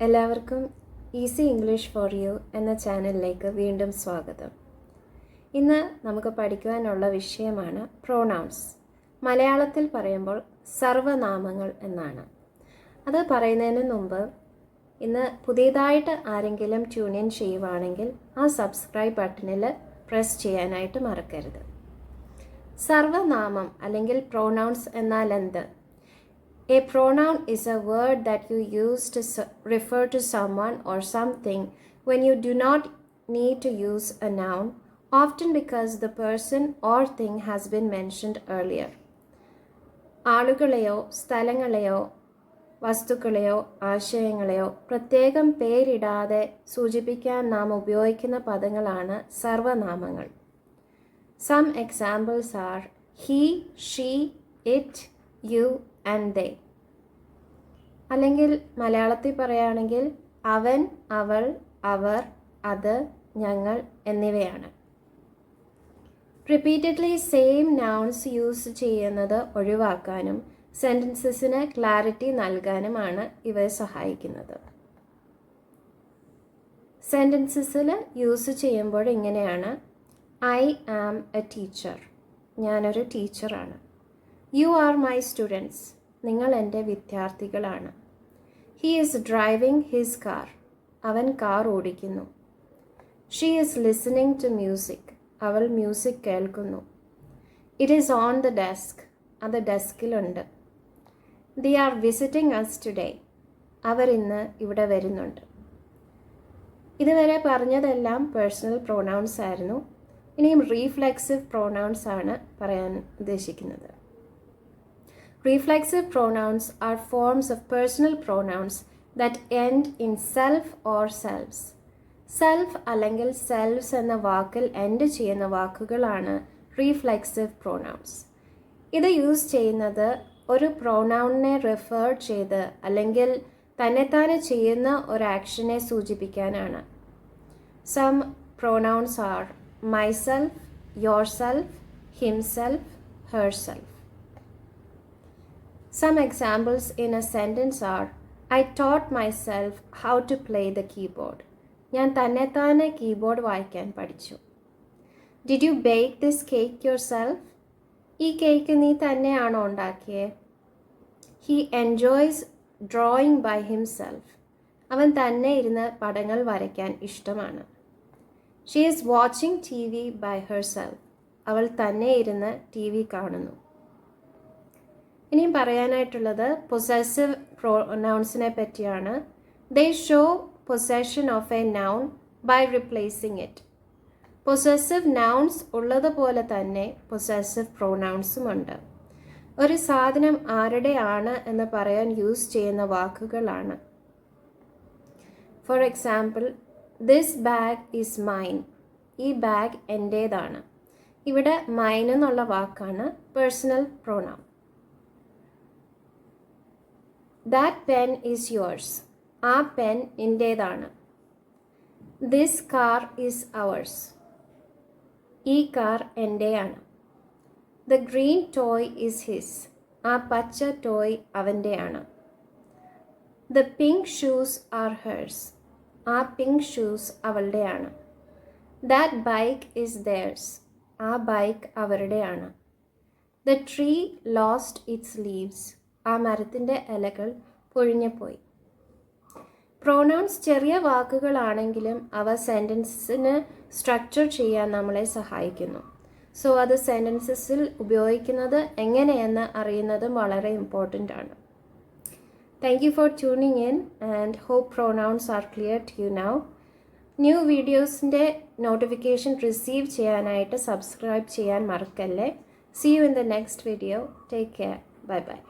എല്ലാവർക്കും easy English for you എന്ന ചാനലിലേക്ക് വീണ്ടും സ്വാഗതം. ഇന്ന് നമുക്ക് പഠിക്കുവാനുള്ള വിഷയമാണ് പ്രൊനൗൺസ്. മലയാളത്തിൽ പറയുമ്പോൾ സർവനാമങ്ങൾ എന്നാണ്. അത് പറയുന്നതിന് മുമ്പ് ഇന്ന് പുതിയതായിട്ട് ആരെങ്കിലും ട്യൂൺ ഇൻ ചെയ്യുവാണെങ്കിൽ ആ സബ്സ്ക്രൈബ് ബട്ടണിൽ പ്രസ് ചെയ്യാനായിട്ട് മറക്കരുത്. സർവനാമം അല്ലെങ്കിൽ പ്രൊനൗൺസ് എന്നാൽ എന്ത്? A pronoun is a word that you use to refer to someone or something when you do not need to use a noun, often because the person or thing has been mentioned earlier. ആളുകളെയോ സ്ഥലങ്ങളെയോ വസ്തുക്കളെയോ ആശയങ്ങളെയോ പ്രത്യേകം പേരിടാതെ സൂചിപ്പിക്കാൻ നാം ഉപയോഗിക്കുന്ന പദങ്ങളാണ് സർവനാമങ്ങൾ. Some examples are he, she, it, you and they. അല്ലെങ്കിൽ മലയാളത്തിൽ പറയുകയാണെങ്കിൽ അവൻ, അവൾ, അവർ, അത്, ഞങ്ങൾ എന്നിവയാണ്. റിപ്പീറ്റഡ്ലി സെയിം നൗൺസ് യൂസ് ചെയ്യുന്നത് ഒഴിവാക്കാനും സെൻറ്റൻസസിന് ക്ലാരിറ്റി നൽകാനുമാണ് ഇവ സഹായിക്കുന്നത്. സെൻറ്റൻസസിൽ യൂസ് ചെയ്യുമ്പോൾ ഇങ്ങനെയാണ്: ഐ ആം എ ടീച്ചർ, ഞാനൊരു ടീച്ചറാണ്. യു ആർ മൈ സ്റ്റുഡൻസ്, നിങ്ങൾ എൻ്റെ വിദ്യാർത്ഥികളാണ്. He is driving his car, അവൻ കാർ ഓടിക്കുന്നു. She is listening to music, അവൾ മ്യൂസിക് കേൾക്കുന്നു. It is on the desk, അത് ഡെസ്കിലുണ്ട്. They are visiting us today, അവർ ഇന്ന് ഇവിടെ വരുന്നുണ്ട്. ഇതുവരെ പറഞ്ഞതെല്ലാം പേഴ്സണൽ പ്രൊനൗൺസ് ആയിരുന്നു. ഇനിയും റീഫ്ലെക്സീവ് പ്രൊനൗൺസ് ആണ് പറയാൻ ഉദ്ദേശിക്കുന്നത്. Reflexive pronouns are forms of personal pronouns that end in self or selves. Self അല്ലെങ്കിൽ selves എന്ന വാക്കിൽ എൻഡ് ചെയ്യുന്ന വാക്കുകളാണ് റീഫ്ലെക്സീവ് പ്രൊനൗൺസ്. ഇത് യൂസ് ചെയ്യുന്നത് ഒരു പ്രൊനൗണിനെ റെഫർ ചെയ്ത് അല്ലെങ്കിൽ തന്നെത്താനെ ചെയ്യുന്ന ഒരു ആക്ഷനെ സൂചിപ്പിക്കാനാണ്. Some pronouns are myself, yourself, himself, herself. Some examples in a sentence are: I taught myself how to play the keyboard. ഞാൻ തന്നെത്താനെ കീബോർഡ് വായിക്കാൻ പഠിച്ചു. Did you bake this cake yourself? ഈ കേക്ക് നീ തന്നെയാണോ ഉണ്ടാക്കിയേ? He enjoys drawing by himself. അവൻ തന്നെ ഇരുന്ന് പടങ്ങൾ വരയ്ക്കാൻ ഇഷ്ടമാണ്. She is watching TV by herself. അവൾ തന്നെ ഇരുന്ന് TV കാണുന്നു. ഇനിയും പറയാനായിട്ടുള്ളത് പൊസസീവ് പ്രൊനൗൺസിനെ പറ്റിയാണ്. They show possession of a noun by replacing it. Possessive nouns ഉള്ളതുപോലെ തന്നെ പൊസസീവ് പ്രൊനൗൺസും ഉണ്ട്. ഒരു സാധനം ആരുടെയാണ് എന്ന് പറയാൻ യൂസ് ചെയ്യുന്ന വാക്കുകളാണ്. For example, this bag is mine. ഈ ബാഗ് എൻ്റേതാണ്. ഇവിടെ മൈൻ എന്നുള്ള വാക്കാണ് personal pronoun. That pen is yours. ആ പെൻ എൻ്റേതാണ്. This car is ours. ഈ കാർ എൻ്റെയാണ്. The green toy is his. ആ പച്ച ടോയ് അവൻ്റെയാണ്. The pink shoes are hers. ആ പിങ്ക് ഷൂസ് അവളുടെയാണ്. That bike is theirs. ആ ബൈക്ക് അവരുടെയാണ്. The tree lost its leaves. ആ മരത്തിൻ്റെ ഇലകൾ പൊഴിഞ്ഞുപോയി. പ്രൊനൗൺസ് ചെറിയ വാക്കുകളാണെങ്കിലും അവ സെൻറ്റൻസിന് സ്ട്രക്ചർ ചെയ്യാൻ നമ്മളെ സഹായിക്കുന്നു. സോ അത് സെൻറ്റൻസസിൽ ഉപയോഗിക്കുന്നത് എങ്ങനെയെന്ന് അറിയുന്നതും വളരെ ഇമ്പോർട്ടൻ്റ് ആണ്. Thank you for tuning in and hope pronouns are clear to you now. New വീഡിയോസിൻ്റെ നോട്ടിഫിക്കേഷൻ റിസീവ് ചെയ്യാനായിട്ട് സബ്സ്ക്രൈബ് ചെയ്യാൻ മറക്കല്ലേ. See you in the next video. Take care. Bye bye.